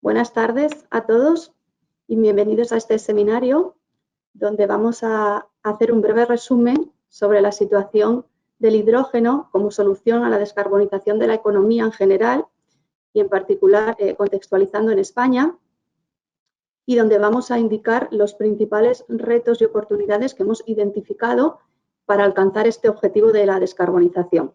Buenas tardes a todos y bienvenidos a este seminario donde vamos a hacer un breve resumen sobre la situación del hidrógeno como solución a la descarbonización de la economía en general y en particular contextualizando en España, y donde vamos a indicar los principales retos y oportunidades que hemos identificado para alcanzar este objetivo de la descarbonización.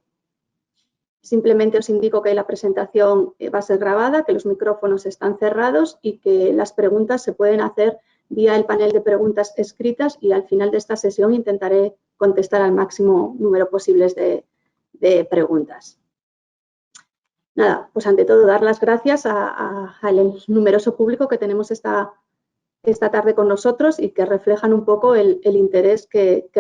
Simplemente os indico que la presentación va a ser grabada, que los micrófonos están cerrados y que las preguntas se pueden hacer vía el panel de preguntas escritas, y al final de esta sesión intentaré contestar al máximo número posible de preguntas. Nada, pues ante todo dar las gracias al numeroso público que tenemos esta tarde con nosotros y que reflejan un poco el interés que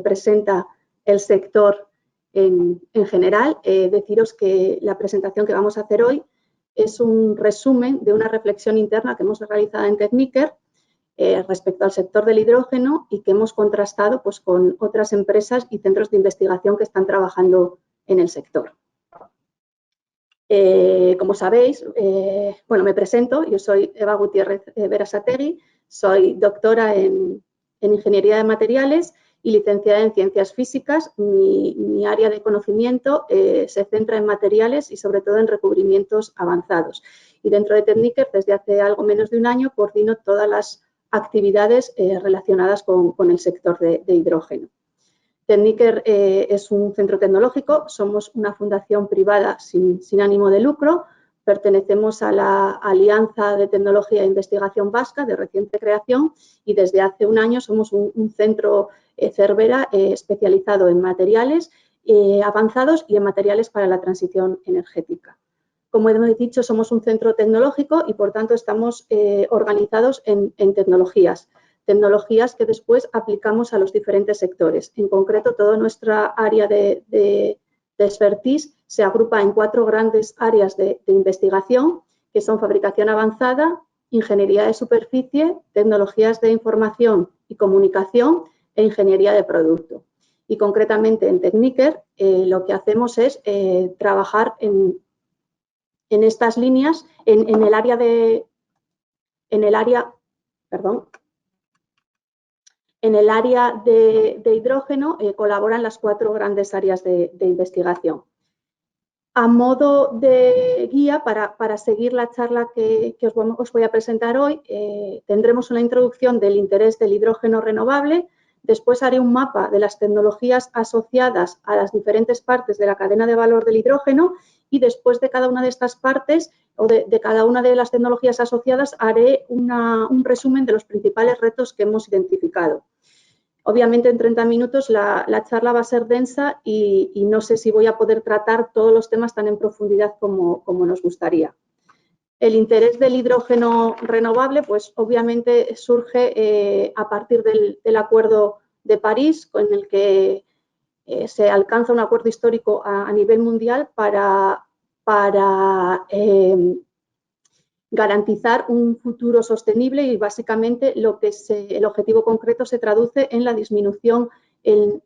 presenta el sector en general. Deciros que la presentación que vamos a hacer hoy es un resumen de una reflexión interna que hemos realizado en Tecniker respecto al sector del hidrógeno y que hemos contrastado pues, con otras empresas y centros de investigación que están trabajando en el sector. Como sabéis, bueno, me presento, yo soy Eva Gutiérrez Berasategui, soy doctora en Ingeniería de Materiales y licenciada en Ciencias Físicas. Mi área de conocimiento se centra en materiales y sobre todo en recubrimientos avanzados. Y dentro de Tecniker, desde hace algo menos de un año, coordino todas las actividades relacionadas con el sector de hidrógeno. Tecniker es un centro tecnológico, somos una fundación privada sin ánimo de lucro, pertenecemos a la Alianza de Tecnología e Investigación Vasca de reciente creación y desde hace un año somos un centro Cervera especializado en materiales avanzados y en materiales para la transición energética. Como hemos dicho, somos un centro tecnológico y por tanto estamos organizados en tecnologías que después aplicamos a los diferentes sectores. En concreto, toda nuestra área de expertise se agrupa en 4 grandes áreas de investigación, que son fabricación avanzada, ingeniería de superficie, tecnologías de información y comunicación e ingeniería de producto. Y concretamente en Tecniker lo que hacemos es trabajar en estas líneas, en el área de hidrógeno colaboran las 4 grandes áreas de investigación. A modo de guía, para seguir la charla que os voy a presentar hoy, tendremos una introducción del interés del hidrógeno renovable, después haré un mapa de las tecnologías asociadas a las diferentes partes de la cadena de valor del hidrógeno y después de cada una de estas partes o de cada una de las tecnologías asociadas haré un resumen de los principales retos que hemos identificado. Obviamente en 30 minutos la charla va a ser densa y no sé si voy a poder tratar todos los temas tan en profundidad como nos gustaría. El interés del hidrógeno renovable, pues obviamente surge a partir del Acuerdo de París, con el que se alcanza un acuerdo histórico a nivel mundial para garantizar un futuro sostenible y básicamente el objetivo concreto se traduce en la disminución en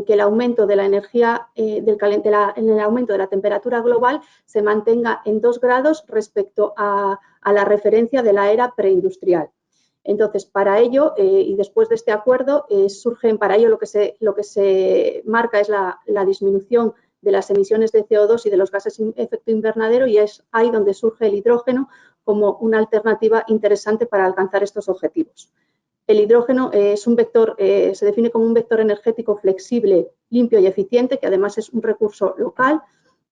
que el aumento de la energía, en el aumento de la temperatura global se mantenga en 2 grados respecto a la referencia de la era preindustrial. Entonces, para ello, y después de este acuerdo, para ello lo que se marca es la disminución de las emisiones de CO2 y de los gases de efecto invernadero, y es ahí donde surge el hidrógeno como una alternativa interesante para alcanzar estos objetivos. El hidrógeno es un vector, se define como un vector energético flexible, limpio y eficiente, que además es un recurso local,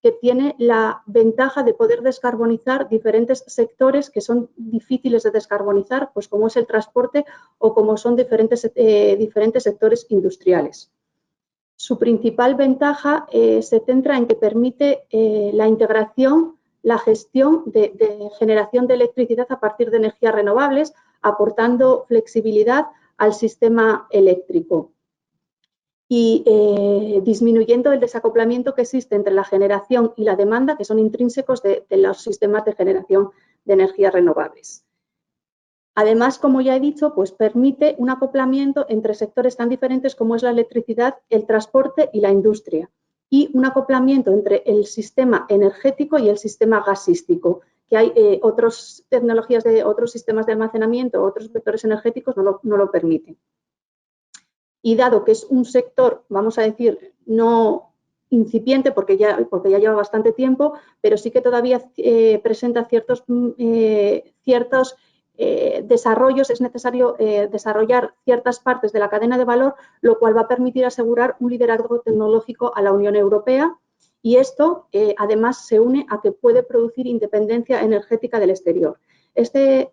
que tiene la ventaja de poder descarbonizar diferentes sectores que son difíciles de descarbonizar, pues como es el transporte o como son diferentes sectores industriales. Su principal ventaja se centra en que permite la integración, la gestión de generación de electricidad a partir de energías renovables, aportando flexibilidad al sistema eléctrico y disminuyendo el desacoplamiento que existe entre la generación y la demanda, que son intrínsecos de los sistemas de generación de energías renovables. Además, como ya he dicho, pues permite un acoplamiento entre sectores tan diferentes como es la electricidad, el transporte y la industria, y un acoplamiento entre el sistema energético y el sistema gasístico, que hay otras tecnologías de otros sistemas de almacenamiento, otros vectores energéticos no lo permiten. Y dado que es un sector, vamos a decir, no incipiente, porque ya lleva bastante tiempo, pero sí que todavía presenta ciertos desarrollos, es necesario desarrollar ciertas partes de la cadena de valor, lo cual va a permitir asegurar un liderazgo tecnológico a la Unión Europea, y esto además se une a que puede producir independencia energética del exterior. Este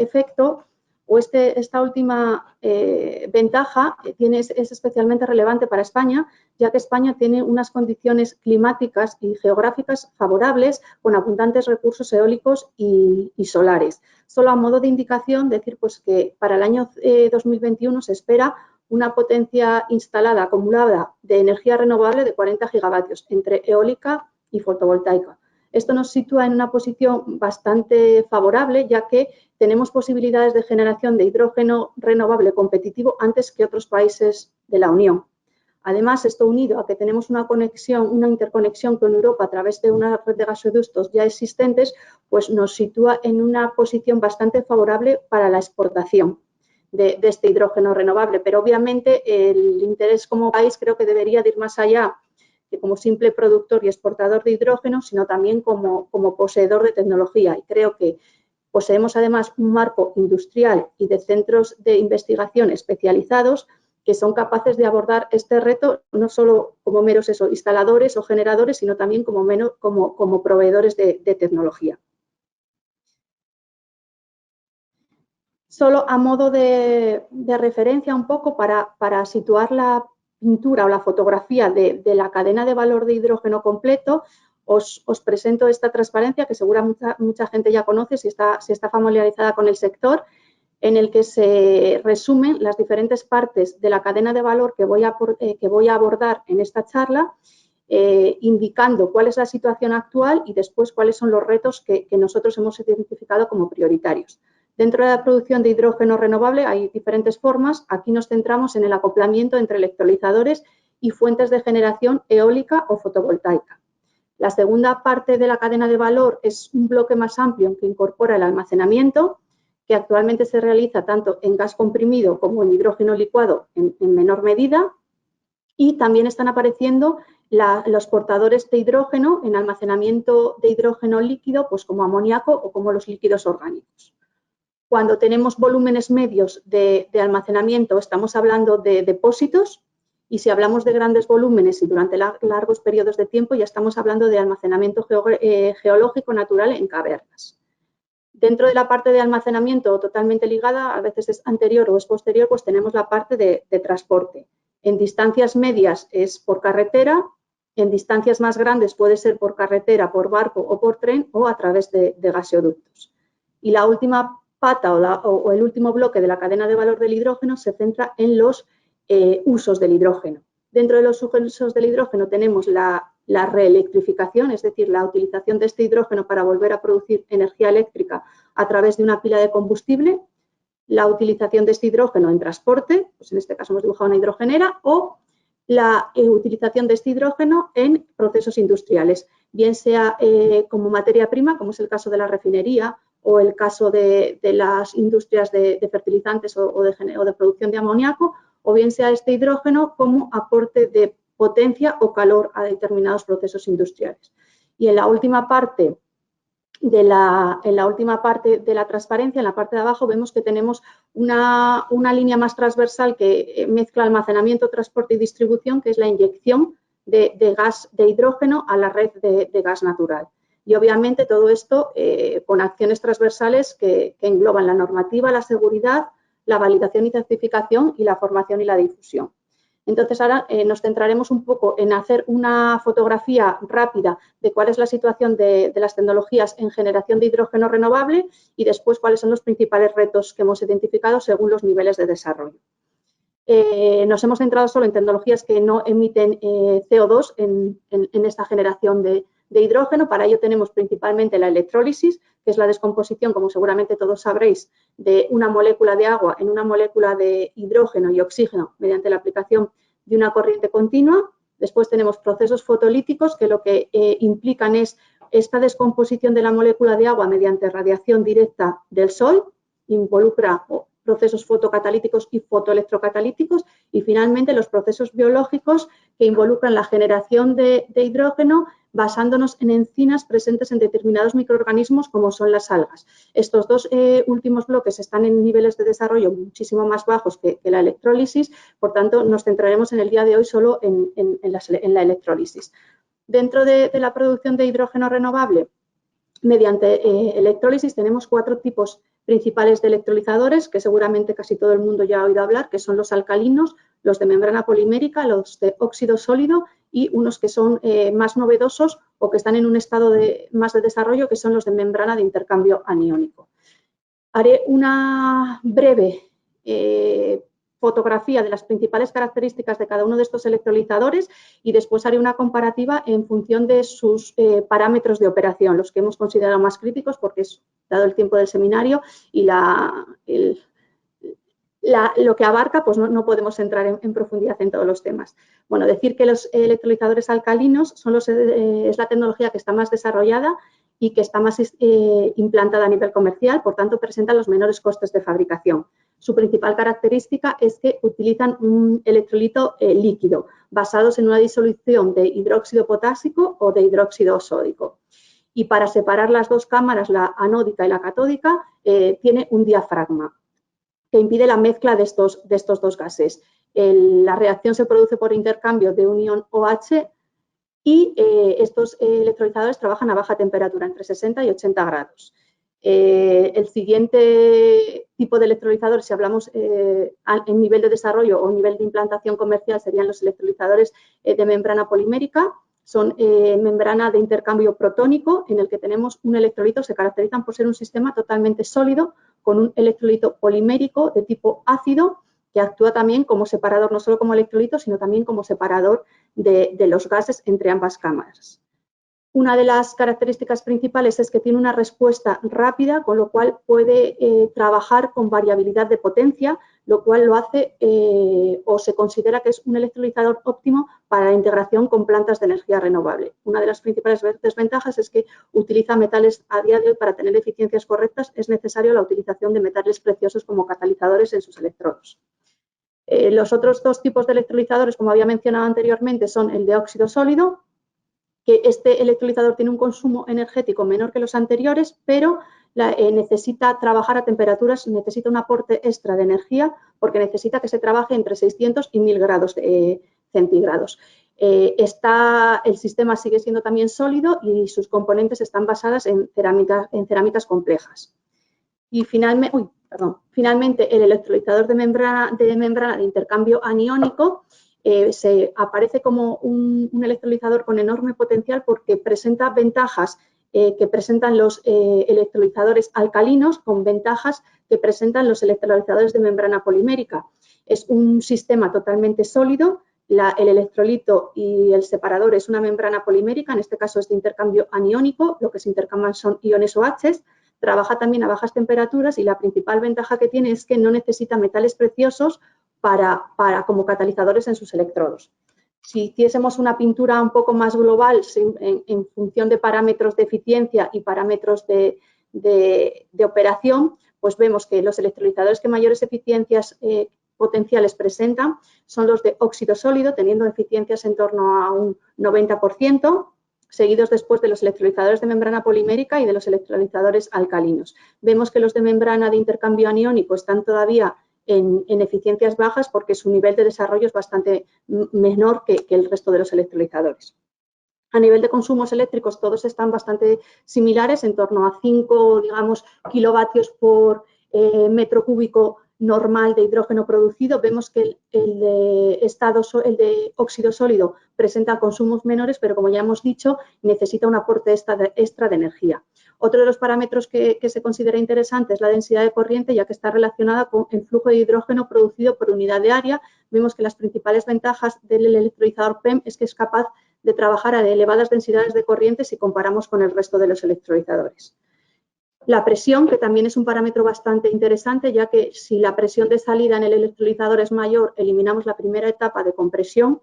efecto o esta última ventaja es especialmente relevante para España, ya que España tiene unas condiciones climáticas y geográficas favorables con abundantes recursos eólicos y solares. Solo a modo de indicación, decir pues, que para el año 2021 se espera una potencia instalada acumulada de energía renovable de 40 gigavatios entre eólica y fotovoltaica. Esto nos sitúa en una posición bastante favorable, ya que tenemos posibilidades de generación de hidrógeno renovable competitivo antes que otros países de la Unión. Además, esto unido a que tenemos una interconexión con Europa a través de una red de gasoductos ya existentes, pues nos sitúa en una posición bastante favorable para la exportación de este hidrógeno renovable. Pero obviamente el interés como país creo que debería de ir más allá que como simple productor y exportador de hidrógeno, sino también como poseedor de tecnología. Y creo que poseemos además un marco industrial y de centros de investigación especializados que son capaces de abordar este reto no solo como meros instaladores o generadores, sino también como proveedores de tecnología. Solo a modo de referencia un poco para situar la pintura o la fotografía de la cadena de valor de hidrógeno completo, os presento esta transparencia que seguramente mucha gente ya conoce si está familiarizada con el sector, en el que se resumen las diferentes partes de la cadena de valor que voy a abordar en esta charla, indicando cuál es la situación actual y después cuáles son los retos que nosotros hemos identificado como prioritarios. Dentro de la producción de hidrógeno renovable hay diferentes formas. Aquí nos centramos en el acoplamiento entre electrolizadores y fuentes de generación eólica o fotovoltaica. La segunda parte de la cadena de valor es un bloque más amplio que incorpora el almacenamiento, que actualmente se realiza tanto en gas comprimido como en hidrógeno licuado en menor medida, y también están apareciendo los portadores de hidrógeno en almacenamiento de hidrógeno líquido, pues como amoníaco o como los líquidos orgánicos. Cuando tenemos volúmenes medios de almacenamiento, estamos hablando de depósitos, y si hablamos de grandes volúmenes y durante largos periodos de tiempo, ya estamos hablando de almacenamiento geológico natural en cavernas. Dentro de la parte de almacenamiento totalmente ligada, a veces es anterior o es posterior, pues tenemos la parte de transporte. En distancias medias es por carretera, en distancias más grandes puede ser por carretera, por barco o por tren o a través de gaseoductos. Y la última pata o el último bloque de la cadena de valor del hidrógeno se centra en los usos del hidrógeno. Dentro de los usos del hidrógeno tenemos la reelectrificación, es decir, la utilización de este hidrógeno para volver a producir energía eléctrica a través de una pila de combustible, la utilización de este hidrógeno en transporte, pues en este caso hemos dibujado una hidrogenera, o la utilización de este hidrógeno en procesos industriales, bien sea como materia prima, como es el caso de la refinería, o el caso de las industrias de fertilizantes o de producción de amoníaco, o bien sea este hidrógeno como aporte de potencia o calor a determinados procesos industriales. Y en la última parte de la transparencia, en la parte de abajo, vemos que tenemos una línea más transversal que mezcla almacenamiento, transporte y distribución, que es la inyección de gas de hidrógeno a la red de gas natural. Y obviamente todo esto con acciones transversales que engloban la normativa, la seguridad, la validación y certificación y la formación y la difusión. Entonces ahora nos centraremos un poco en hacer una fotografía rápida de cuál es la situación de las tecnologías en generación de hidrógeno renovable y después cuáles son los principales retos que hemos identificado según los niveles de desarrollo. Nos hemos centrado solo en tecnologías que no emiten CO2 en esta generación de hidrógeno. Para ello tenemos principalmente la electrólisis, que es la descomposición, como seguramente todos sabréis, de una molécula de agua en una molécula de hidrógeno y oxígeno mediante la aplicación de una corriente continua. Después tenemos procesos fotolíticos que lo que implican es esta descomposición de la molécula de agua mediante radiación directa del Sol involucra procesos fotocatalíticos y fotoelectrocatalíticos, y finalmente los procesos biológicos que involucran la generación de hidrógeno basándonos en enzimas presentes en determinados microorganismos como son las algas. Estos dos últimos bloques están en niveles de desarrollo muchísimo más bajos que la electrólisis, por tanto nos centraremos en el día de hoy solo en la electrólisis. Dentro de la producción de hidrógeno renovable, mediante electrólisis tenemos 4 tipos principales de electrolizadores que seguramente casi todo el mundo ya ha oído hablar, que son los alcalinos, los de membrana polimérica, los de óxido sólido y unos que son más novedosos o que están en un estado más de desarrollo, que son los de membrana de intercambio aniónico. Haré una breve fotografía de las principales características de cada uno de estos electrolizadores y después haré una comparativa en función de sus parámetros de operación, los que hemos considerado más críticos porque es dado el tiempo del seminario y lo que abarca, pues no podemos entrar en profundidad en todos los temas. Bueno, decir que los electrolizadores alcalinos son es la tecnología que está más desarrollada y que está más implantada a nivel comercial, por tanto presentan los menores costes de fabricación. Su principal característica es que utilizan un electrolito líquido, basados en una disolución de hidróxido potásico o de hidróxido sódico. Y para separar las dos cámaras, la anódica y la catódica, tiene un diafragma que impide la mezcla de estos dos gases. La reacción se produce por intercambio de un ion OH y estos electrolizadores trabajan a baja temperatura, entre 60 y 80 grados. El siguiente tipo de electrolizador, si hablamos en nivel de desarrollo o nivel de implantación comercial, serían los electrolizadores de membrana polimérica. Son membrana de intercambio protónico, en el que tenemos un electrolito, se caracterizan por ser un sistema totalmente sólido, con un electrolito polimérico de tipo ácido, que actúa también como separador, no solo como electrolito, sino también como separador de los gases entre ambas cámaras. Una de las características principales es que tiene una respuesta rápida, con lo cual puede trabajar con variabilidad de potencia, lo cual lo hace o se considera que es un electrolizador óptimo para la integración con plantas de energía renovable. Una de las principales desventajas es que utiliza metales a día de hoy. Para tener eficiencias correctas es necesario la utilización de metales preciosos como catalizadores en sus electrodos. Los otros dos tipos de electrolizadores, como había mencionado anteriormente, son el de óxido sólido, que este electrolizador tiene un consumo energético menor que los anteriores, pero necesita trabajar a temperaturas, necesita un aporte extra de energía porque necesita que se trabaje entre 600 y 1000 grados centígrados. El sistema sigue siendo también sólido y sus componentes están basadas en cerámicas complejas. Y finalmente, el electrolizador de membrana de intercambio aniónico aparece como un electrolizador con enorme potencial porque presenta ventajas que presentan los electrolizadores alcalinos con ventajas que presentan los electrolizadores de membrana polimérica. Es un sistema totalmente sólido, el electrolito y el separador es una membrana polimérica, en este caso es de intercambio aniónico, lo que se intercambian son iones OH, trabaja también a bajas temperaturas y la principal ventaja que tiene es que no necesita metales preciosos como catalizadores en sus electrodos. Si hiciésemos una pintura un poco más global en función de parámetros de eficiencia y parámetros de operación, pues vemos que los electrolizadores que mayores eficiencias potenciales presentan son los de óxido sólido, teniendo eficiencias en torno a un 90%, seguidos después de los electrolizadores de membrana polimérica y de los electrolizadores alcalinos. Vemos que los de membrana de intercambio aniónico están todavía en eficiencias bajas porque su nivel de desarrollo es bastante menor que el resto de los electrolizadores. A nivel de consumos eléctricos todos están bastante similares, en torno a 5, digamos, kilovatios por metro cúbico normal de hidrógeno producido. Vemos que el de óxido sólido presenta consumos menores, pero como ya hemos dicho, necesita un aporte extra de energía. Otro de los parámetros que se considera interesante es la densidad de corriente, ya que está relacionada con el flujo de hidrógeno producido por unidad de área. Vemos que las principales ventajas del electrolizador PEM es que es capaz de trabajar a elevadas densidades de corriente si comparamos con el resto de los electrolizadores. La presión, que también es un parámetro bastante interesante, ya que si la presión de salida en el electrolizador es mayor, eliminamos la primera etapa de compresión,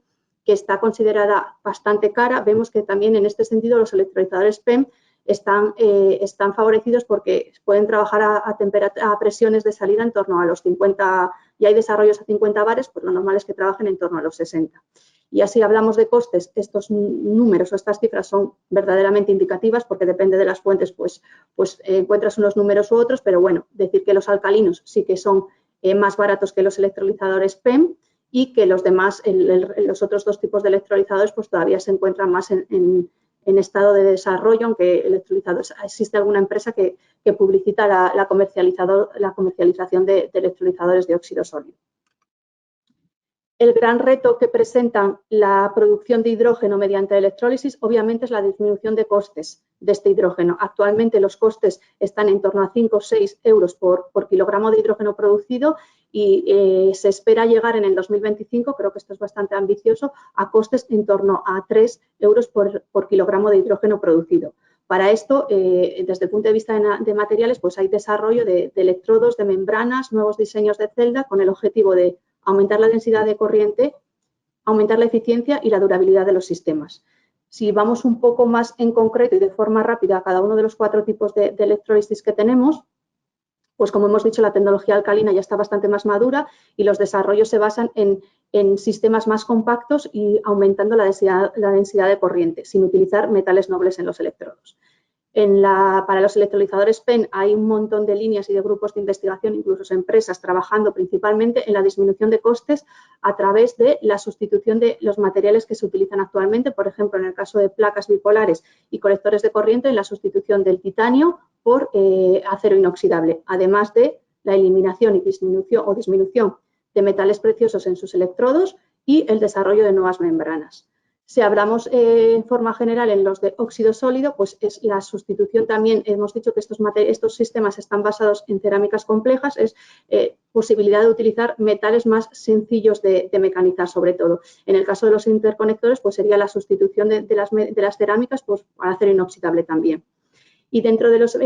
que está considerada bastante cara, vemos que también en este sentido los electrolizadores PEM están favorecidos porque pueden trabajar a presiones de salida en torno a los 50, y hay desarrollos a 50 bares, pues lo normal es que trabajen en torno a los 60. Y así hablamos de costes, estos números o estas cifras son verdaderamente indicativas porque depende de las fuentes, pues encuentras unos números u otros, pero bueno, decir que los alcalinos sí que son más baratos que los electrolizadores PEM y que los demás, los otros dos tipos de electrolizadores, pues todavía se encuentran más en estado de desarrollo, aunque electrolizadores, existe alguna empresa que publicita la comercialización de electrolizadores de óxido sólido. El gran reto que presenta la producción de hidrógeno mediante electrólisis, obviamente, es la disminución de costes de este hidrógeno. Actualmente los costes están en torno a 5 o 6 euros por kilogramo de hidrógeno producido y se espera llegar en el 2025, creo que esto es bastante ambicioso, a costes en torno a 3 euros por kilogramo de hidrógeno producido. Para esto, desde el punto de vista de materiales, pues hay desarrollo de electrodos, de membranas, nuevos diseños de celda con el objetivo de aumentar la densidad de corriente, aumentar la eficiencia y la durabilidad de los sistemas. Si vamos un poco más en concreto y de forma rápida a cada uno de los 4 tipos de electrólisis que tenemos, pues como hemos dicho, la tecnología alcalina ya está bastante más madura y los desarrollos se basan en sistemas más compactos y aumentando la densidad de corriente, sin utilizar metales nobles en los electrodos. Para los electrolizadores PEM hay un montón de líneas y de grupos de investigación, incluso empresas, trabajando principalmente en la disminución de costes a través de la sustitución de los materiales que se utilizan actualmente, por ejemplo, en el caso de placas bipolares y colectores de corriente, en la sustitución del titanio por acero inoxidable, además de la eliminación y disminución de metales preciosos en sus electrodos y el desarrollo de nuevas membranas. Si hablamos en forma general en los de óxido sólido, pues es la sustitución también, hemos dicho que estos sistemas están basados en cerámicas complejas, es posibilidad de utilizar metales más sencillos de mecanizar sobre todo. En el caso de los interconectores, pues sería la sustitución de las cerámicas pues, para acero inoxidable también. Y dentro de los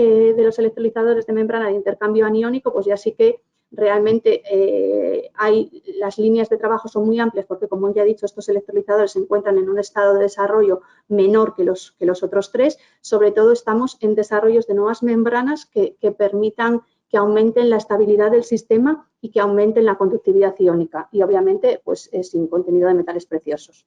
electrolizadores de membrana de intercambio aniónico, pues ya sí que realmente las líneas de trabajo son muy amplias porque, como ya he dicho, estos electrolizadores se encuentran en un estado de desarrollo menor que los otros 3. Sobre todo estamos en desarrollos de nuevas membranas que permitan que aumenten la estabilidad del sistema y que aumenten la conductividad iónica y, obviamente, pues sin contenido de metales preciosos.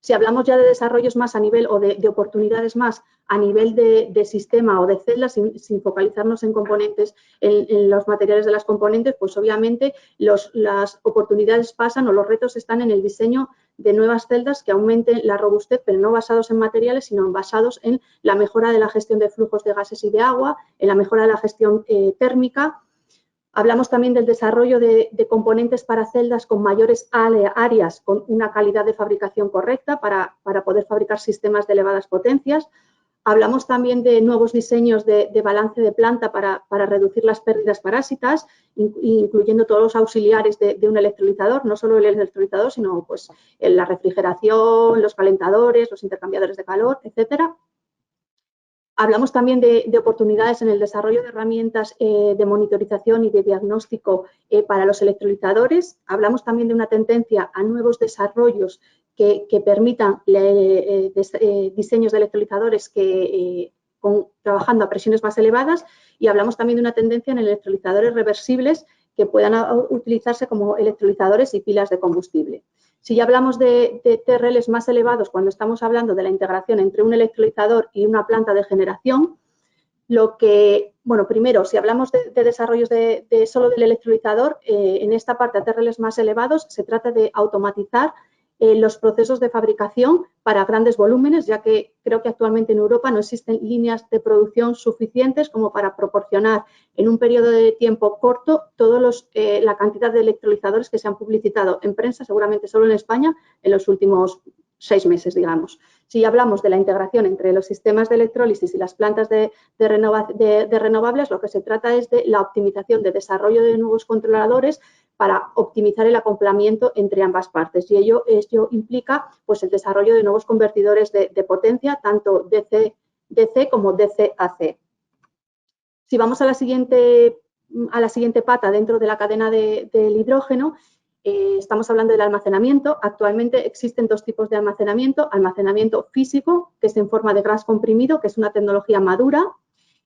Si hablamos ya de desarrollos más a nivel o de oportunidades más a nivel de sistema o de celdas, sin focalizarnos en componentes, en los materiales de las componentes, pues obviamente las oportunidades pasan o los retos están en el diseño de nuevas celdas que aumenten la robustez, pero no basados en materiales, sino basados en la mejora de la gestión de flujos de gases y de agua, en la mejora de la gestión térmica. Hablamos también del desarrollo de componentes para celdas con mayores áreas, con una calidad de fabricación correcta para poder fabricar sistemas de elevadas potencias. Hablamos también de nuevos diseños de balance de planta para reducir las pérdidas parásitas, incluyendo todos los auxiliares de un electrolizador, no solo el electrolizador, sino pues, la refrigeración, los calentadores, los intercambiadores de calor, etcétera. Hablamos también de oportunidades en el desarrollo de herramientas de monitorización y de diagnóstico para los electrolizadores. Hablamos también de una tendencia a nuevos desarrollos que permitan diseños de electrolizadores trabajando a presiones más elevadas y hablamos también de una tendencia en electrolizadores reversibles que puedan utilizarse como electrolizadores y pilas de combustible. Si ya hablamos de TRLs más elevados, cuando estamos hablando de la integración entre un electrolizador y una planta de generación, primero, si hablamos de desarrollos solo del electrolizador, en esta parte a TRLs más elevados se trata de automatizar los procesos de fabricación para grandes volúmenes, ya que creo que actualmente en Europa no existen líneas de producción suficientes como para proporcionar en un periodo de tiempo corto la cantidad de electrolizadores que se han publicitado en prensa, seguramente solo en España, en los últimos 6 meses, digamos. Si hablamos de la integración entre los sistemas de electrólisis y las plantas de renovables, lo que se trata es de la optimización de desarrollo de nuevos controladores para optimizar el acoplamiento entre ambas partes. Y ello implica pues, el desarrollo de nuevos convertidores de potencia, tanto DC como DC-AC. Si vamos a la siguiente pata dentro de la cadena del hidrógeno, estamos hablando del almacenamiento. Actualmente existen dos tipos de almacenamiento. Almacenamiento físico, que es en forma de gas comprimido, que es una tecnología madura,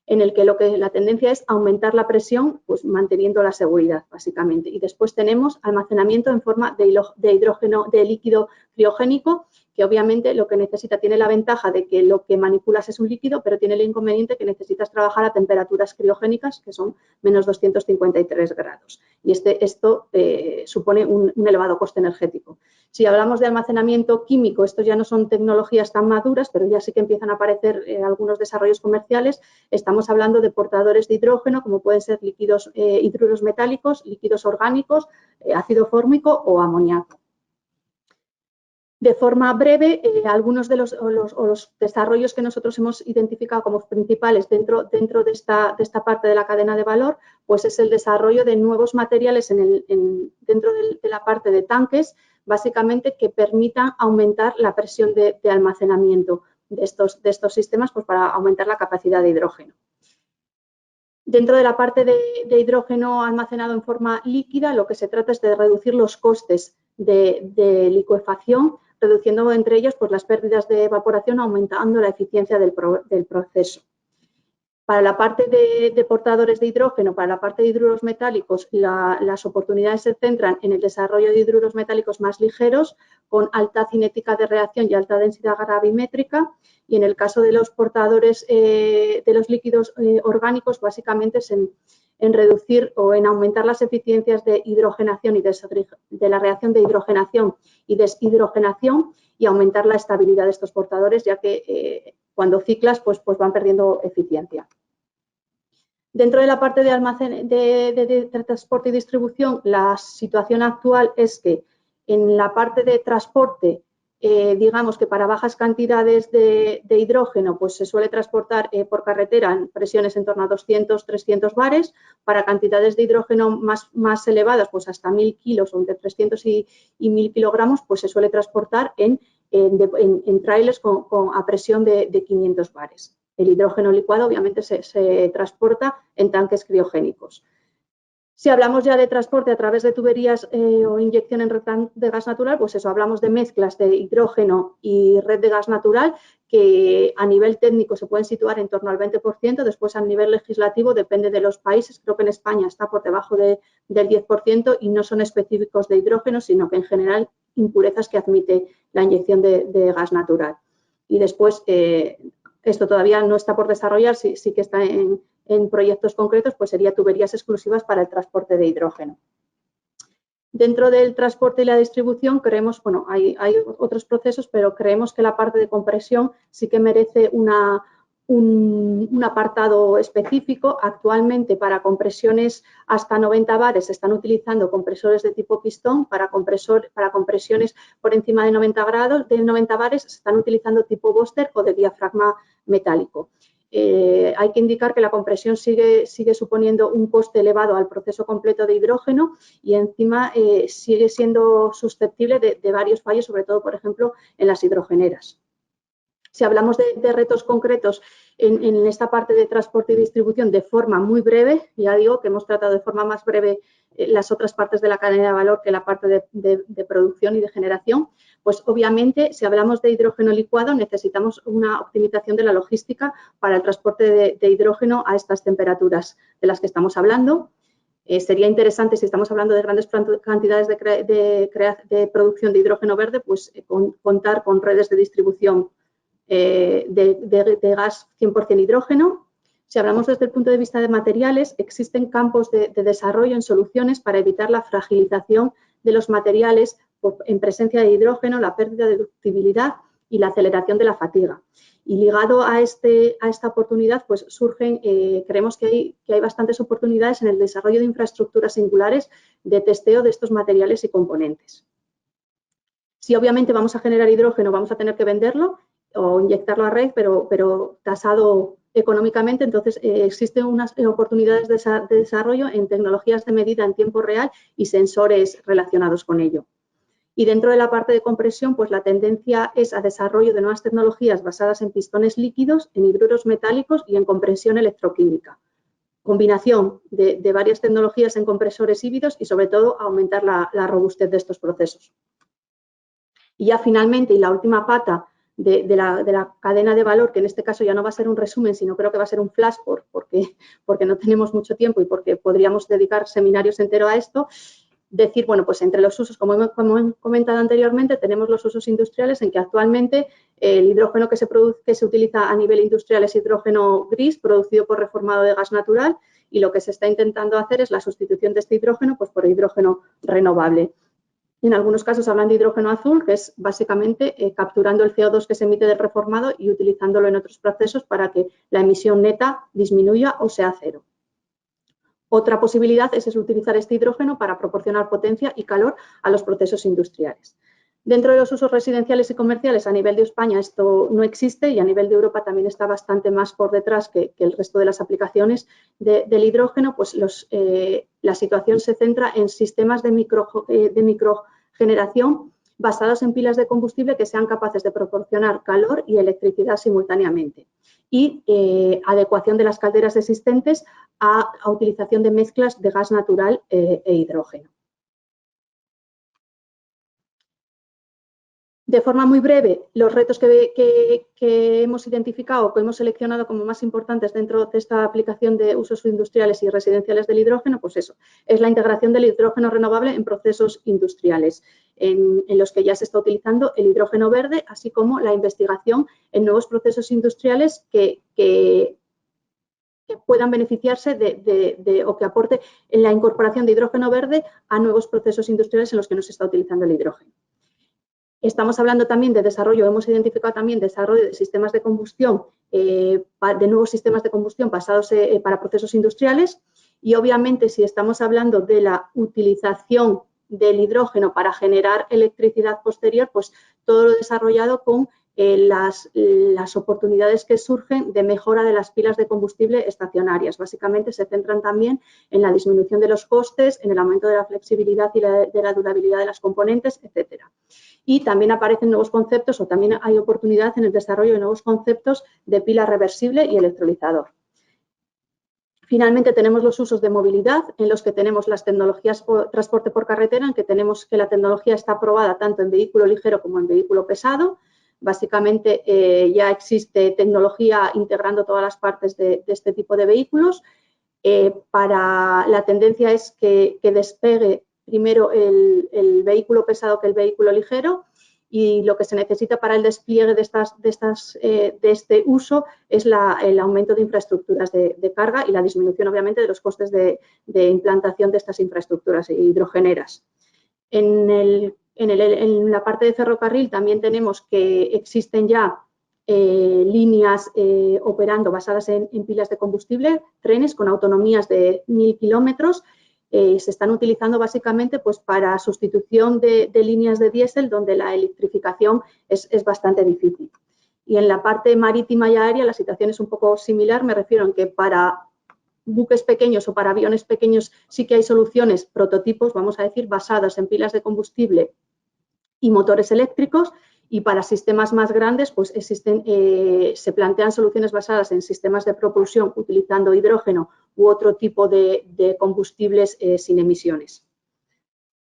en el que la tendencia es aumentar la presión, pues manteniendo la seguridad, básicamente. Y después tenemos almacenamiento en forma de hidrógeno, de líquido criogénico, que obviamente lo que necesita tiene la ventaja de que lo que manipulas es un líquido, pero tiene el inconveniente que necesitas trabajar a temperaturas criogénicas, que son menos 253 grados. Y esto supone un elevado coste energético. Si hablamos de almacenamiento químico, estos ya no son tecnologías tan maduras, pero ya sí que empiezan a aparecer algunos desarrollos comerciales. Estamos hablando de portadores de hidrógeno, como pueden ser líquidos hidruros metálicos, líquidos orgánicos, ácido fórmico o amoníaco. De forma breve, algunos de los desarrollos que nosotros hemos identificado como principales dentro de esta parte de la cadena de valor, pues es el desarrollo de nuevos materiales dentro de la parte de tanques, básicamente que permitan aumentar la presión de almacenamiento de estos sistemas, pues para aumentar la capacidad de hidrógeno. Dentro de la parte de hidrógeno almacenado en forma líquida, lo que se trata es de reducir los costes de licuefacción, reduciendo entre ellos pues, las pérdidas de evaporación, aumentando la eficiencia del proceso. Para la parte de portadores de hidrógeno, para la parte de hidruros metálicos, las oportunidades se centran en el desarrollo de hidruros metálicos más ligeros, con alta cinética de reacción y alta densidad gravimétrica, y en el caso de los portadores de los líquidos orgánicos, básicamente es en reducir o en aumentar las eficiencias de hidrogenación y de la reacción de hidrogenación y deshidrogenación y aumentar la estabilidad de estos portadores, ya que cuando ciclas pues van perdiendo eficiencia. Dentro de la parte de almacén, de transporte y distribución, la situación actual es que en la parte de transporte, digamos que para bajas cantidades de hidrógeno, pues se suele transportar por carretera en presiones en torno a 200, 300 bares. Para cantidades de hidrógeno más elevadas, pues hasta 1000 kilos o entre 300 y 1000 kilogramos, pues se suele transportar en trailers a presión de 500 bares. El hidrógeno licuado obviamente se transporta en tanques criogénicos. Si hablamos ya de transporte a través de tuberías o inyección en red de gas natural, pues eso, hablamos de mezclas de hidrógeno y red de gas natural que a nivel técnico se pueden situar en torno al 20%, después a nivel legislativo depende de los países, creo que en España está por debajo del 10% y no son específicos de hidrógeno, sino que en general impurezas que admite la inyección de gas natural. Y después, esto todavía no está por desarrollar, sí que está en proyectos concretos, pues sería tuberías exclusivas para el transporte de hidrógeno. Dentro del transporte y la distribución creemos, bueno, hay otros procesos, pero creemos que la parte de compresión sí que merece un apartado específico. Actualmente para compresiones hasta 90 bares se están utilizando compresores de tipo pistón, para compresiones por encima de 90 bares se están utilizando tipo booster o de diafragma metálico. Hay que indicar que la compresión sigue suponiendo un coste elevado al proceso completo de hidrógeno y encima sigue siendo susceptible de varios fallos, sobre todo, por ejemplo, en las hidrogeneras. Si hablamos de retos concretos en esta parte de transporte y distribución de forma muy breve, ya digo que hemos tratado de forma más breve las otras partes de la cadena de valor que la parte de producción y de generación, pues obviamente si hablamos de hidrógeno licuado necesitamos una optimización de la logística para el transporte de hidrógeno a estas temperaturas de las que estamos hablando. Sería interesante, si estamos hablando de grandes cantidades de producción de hidrógeno verde, pues contar con redes de distribución de gas 100% hidrógeno. Si hablamos desde el punto de vista de materiales, existen campos de desarrollo en soluciones para evitar la fragilización de los materiales en presencia de hidrógeno, la pérdida de ductibilidad y la aceleración de la fatiga. Y ligado a esta oportunidad, pues surgen, creemos que hay bastantes oportunidades en el desarrollo de infraestructuras singulares de testeo de estos materiales y componentes. Si obviamente vamos a generar hidrógeno, vamos a tener que venderlo o inyectarlo a red, pero tasado económicamente, entonces existen unas oportunidades de desarrollo en tecnologías de medida en tiempo real y sensores relacionados con ello. Y dentro de la parte de compresión, pues la tendencia es a desarrollo de nuevas tecnologías basadas en pistones líquidos, en hidruros metálicos y en compresión electroquímica. combinación de varias tecnologías en compresores híbridos y, sobre todo, aumentar la robustez de estos procesos. Y ya finalmente, y la última pata de la cadena de valor, que en este caso ya no va a ser un resumen, sino creo que va a ser un flash porque no tenemos mucho tiempo y porque podríamos dedicar seminarios enteros a esto, decir, bueno, pues entre los usos, como he comentado anteriormente, tenemos los usos industriales en que actualmente el hidrógeno que se utiliza a nivel industrial es hidrógeno gris, producido por reformado de gas natural, y lo que se está intentando hacer es la sustitución de este hidrógeno pues, por hidrógeno renovable. En algunos casos hablan de hidrógeno azul, que es básicamente capturando el CO2 que se emite del reformado y utilizándolo en otros procesos para que la emisión neta disminuya o sea cero. Otra posibilidad es utilizar este hidrógeno para proporcionar potencia y calor a los procesos industriales. Dentro de los usos residenciales y comerciales, a nivel de España esto no existe y a nivel de Europa también está bastante más por detrás que el resto de las aplicaciones del hidrógeno, pues la situación se centra en sistemas de microgeneración basados en pilas de combustible que sean capaces de proporcionar calor y electricidad simultáneamente y adecuación de las calderas existentes a utilización de mezclas de gas natural e hidrógeno. De forma muy breve, los retos que hemos identificado, que hemos seleccionado como más importantes dentro de esta aplicación de usos industriales y residenciales del hidrógeno, pues eso, es la integración del hidrógeno renovable en procesos industriales, en los que ya se está utilizando el hidrógeno verde, así como la investigación en nuevos procesos industriales que puedan beneficiarse o que aporte en la incorporación de hidrógeno verde a nuevos procesos industriales en los que no se está utilizando el hidrógeno. Estamos hablando también de desarrollo, hemos identificado también desarrollo de sistemas de combustión, de nuevos sistemas de combustión basados para procesos industriales y obviamente si estamos hablando de la utilización del hidrógeno para generar electricidad posterior, pues todo lo desarrollado con las oportunidades que surgen de mejora de las pilas de combustible estacionarias. Básicamente se centran también en la disminución de los costes, en el aumento de la flexibilidad y de la durabilidad de las componentes, etcétera. Y también aparecen nuevos conceptos o también hay oportunidad en el desarrollo de nuevos conceptos de pila reversible y electrolizador. Finalmente tenemos los usos de movilidad en los que tenemos las tecnologías por transporte por carretera, en que tenemos que la tecnología está aprobada tanto en vehículo ligero como en vehículo pesado. Básicamente ya existe tecnología integrando todas las partes de este tipo de vehículos. La tendencia es que despegue primero el vehículo pesado que el vehículo ligero y lo que se necesita para el despliegue de este uso es el aumento de infraestructuras de carga y la disminución, obviamente, de los costes de implantación de estas infraestructuras hidrogeneras. En la parte de ferrocarril también tenemos que existen ya líneas operando basadas en pilas de combustible, trenes con autonomías de 1000 kilómetros. Se están utilizando básicamente pues, para sustitución de líneas de diésel donde la electrificación es bastante difícil. Y en la parte marítima y aérea la situación es un poco similar, me refiero en que para buques pequeños o para aviones pequeños sí que hay soluciones, prototipos, vamos a decir, basadas en pilas de combustible y motores eléctricos, y para sistemas más grandes pues se plantean soluciones basadas en sistemas de propulsión utilizando hidrógeno u otro tipo de combustibles sin emisiones.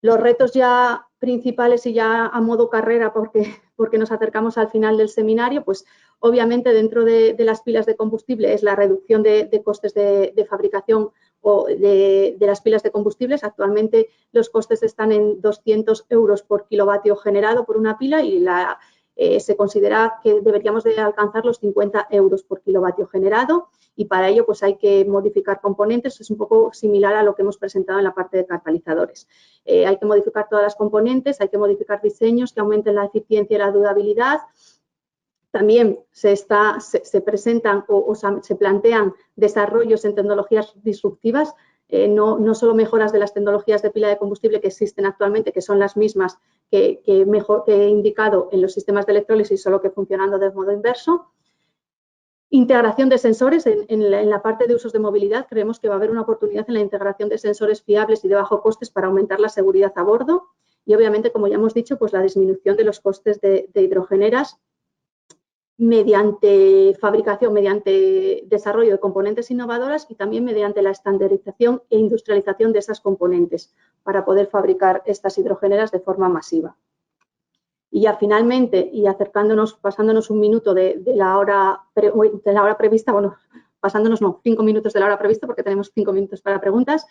Los retos ya principales y ya a modo carrera porque nos acercamos al final del seminario, pues obviamente dentro de las pilas de combustible es la reducción de costes de fabricación o de las pilas de combustibles. Actualmente los costes están en 200 euros por kilovatio generado por una pila y se considera que deberíamos de alcanzar los 50 euros por kilovatio generado y para ello pues hay que modificar componentes, es un poco similar a lo que hemos presentado en la parte de catalizadores. Hay que modificar todas las componentes, hay que modificar diseños que aumenten la eficiencia y la durabilidad. También se presentan o se plantean desarrollos en tecnologías disruptivas, no solo mejoras de las tecnologías de pila de combustible que existen actualmente, que son las mismas que he indicado en los sistemas de electrólisis, solo que funcionando de modo inverso. Integración de sensores. En la parte de usos de movilidad creemos que va a haber una oportunidad en la integración de sensores fiables y de bajo costes para aumentar la seguridad a bordo y obviamente, como ya hemos dicho, pues la disminución de los costes de hidrogeneras mediante fabricación, mediante desarrollo de componentes innovadoras y también mediante la estandarización e industrialización de esas componentes para poder fabricar estas hidrogeneras de forma masiva. Y ya finalmente, y acercándonos, pasándonos un minuto de la hora prevista, bueno, pasándonos no, 5 minutos de la hora prevista porque tenemos 5 minutos para preguntas.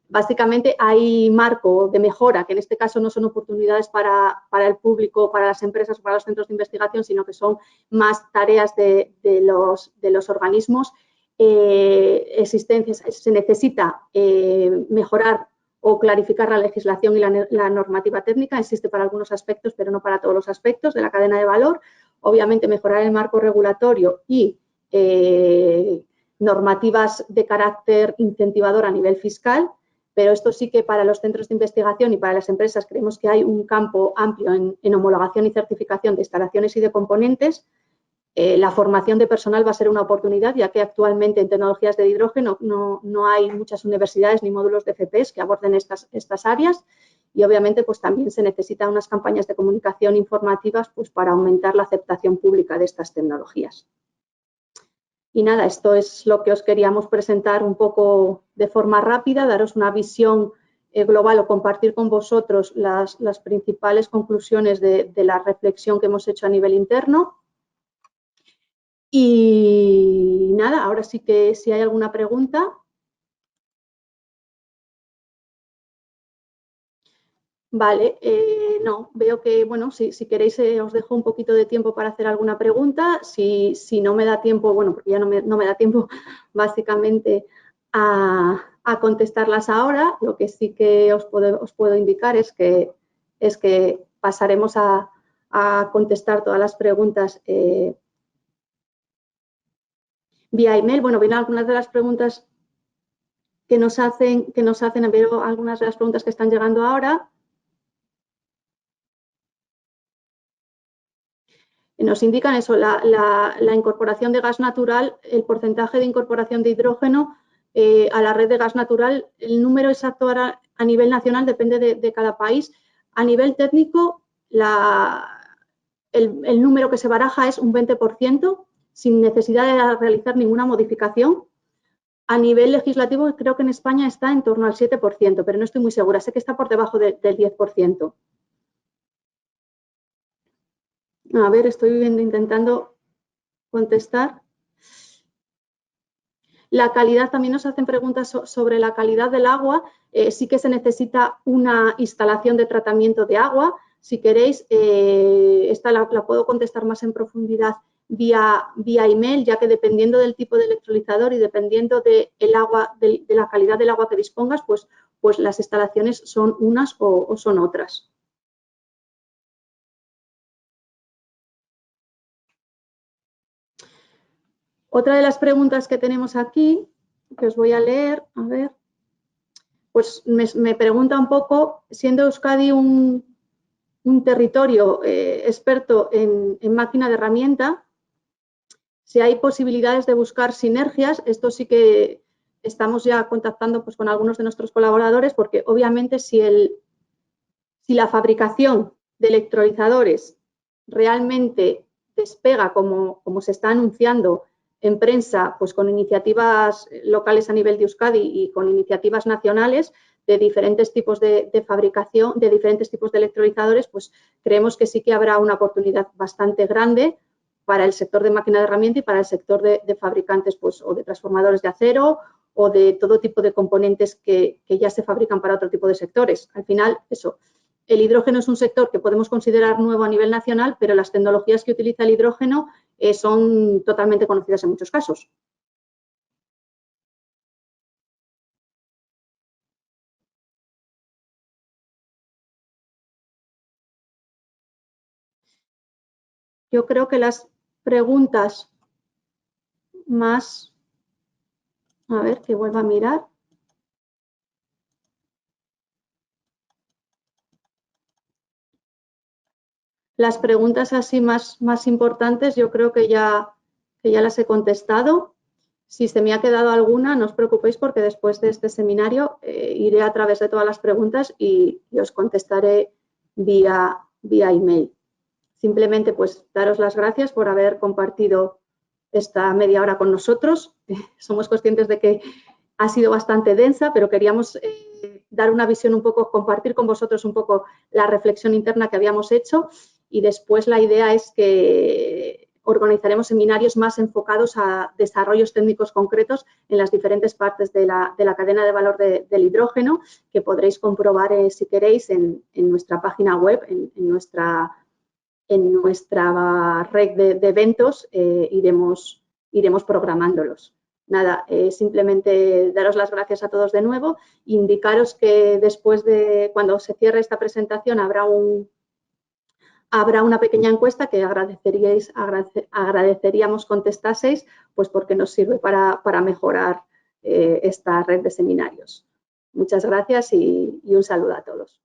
Básicamente hay marco de mejora, que en este caso no son oportunidades para el público, para las empresas o para los centros de investigación, sino que son más tareas de los organismos existentes. Se necesita mejorar o clarificar la legislación y la normativa técnica. Existe para algunos aspectos, pero no para todos los aspectos de la cadena de valor. Obviamente, mejorar el marco regulatorio y normativas de carácter incentivador a nivel fiscal, pero esto sí que para los centros de investigación y para las empresas creemos que hay un campo amplio en homologación y certificación de instalaciones y de componentes. La formación de personal va a ser una oportunidad, ya que actualmente en tecnologías de hidrógeno no hay muchas universidades ni módulos de FPs que aborden estas áreas y obviamente pues también se necesitan unas campañas de comunicación informativas pues para aumentar la aceptación pública de estas tecnologías. Y nada, esto es lo que os queríamos presentar un poco de forma rápida, daros una visión global o compartir con vosotros las principales conclusiones de la reflexión que hemos hecho a nivel interno. Y nada, ahora sí que si hay alguna pregunta. Vale, no, veo que, bueno, si queréis os dejo un poquito de tiempo para hacer alguna pregunta. Si no me da tiempo, bueno, porque ya no me da tiempo básicamente a contestarlas ahora, lo que sí que os puedo indicar es que pasaremos a contestar todas las preguntas vía email. Bueno, vienen algunas de las preguntas que nos hacen, veo algunas de las preguntas que están llegando ahora. Nos indican eso, la incorporación de gas natural, el porcentaje de incorporación de hidrógeno a la red de gas natural. El número exacto ahora a nivel nacional depende de cada país. A nivel técnico, el número que se baraja es un 20%, sin necesidad de realizar ninguna modificación. A nivel legislativo, creo que en España está en torno al 7%, pero no estoy muy segura. Sé que está por debajo del 10%. A ver, estoy intentando contestar. La calidad, también nos hacen preguntas sobre la calidad del agua. Sí que se necesita una instalación de tratamiento de agua. Si queréis, esta la puedo contestar más en profundidad vía email, ya que dependiendo del tipo de electrolizador y dependiendo de la calidad del agua que dispongas, pues las instalaciones son unas o son otras. Otra de las preguntas que tenemos aquí, que os voy a leer, a ver, pues me pregunta un poco, siendo Euskadi un territorio experto en máquina de herramienta, si hay posibilidades de buscar sinergias. Esto sí que estamos ya contactando pues con algunos de nuestros colaboradores, porque obviamente si la fabricación de electrolizadores realmente despega como se está anunciando en prensa, pues con iniciativas locales a nivel de Euskadi y con iniciativas nacionales de diferentes tipos de fabricación, de diferentes tipos de electrolizadores, pues creemos que sí que habrá una oportunidad bastante grande para el sector de máquina de herramienta y para el sector de fabricantes pues, o de transformadores de acero o de todo tipo de componentes que ya se fabrican para otro tipo de sectores. Al final, eso. El hidrógeno es un sector que podemos considerar nuevo a nivel nacional, pero las tecnologías que utiliza el hidrógeno son totalmente conocidas en muchos casos. Yo creo que las preguntas más... A ver, que vuelva a mirar. Las preguntas así más importantes yo creo que ya las he contestado. Si se me ha quedado alguna, no os preocupéis porque después de este seminario iré a través de todas las preguntas y os contestaré vía email. simplemente pues daros las gracias por haber compartido esta media hora con nosotros. Somos conscientes de que ha sido bastante densa, pero queríamos dar una visión un poco, compartir con vosotros un poco la reflexión interna que habíamos hecho, y después la idea es que organizaremos seminarios más enfocados a desarrollos técnicos concretos en las diferentes partes de la cadena de valor del hidrógeno, que podréis comprobar si queréis en nuestra página web, en nuestra red de eventos. Iremos programándolos. Nada, simplemente daros las gracias a todos de nuevo, indicaros que después de, cuando se cierre esta presentación, habrá una pequeña encuesta que agradeceríamos contestaseis, pues porque nos sirve para mejorar esta red de seminarios. Muchas gracias y un saludo a todos.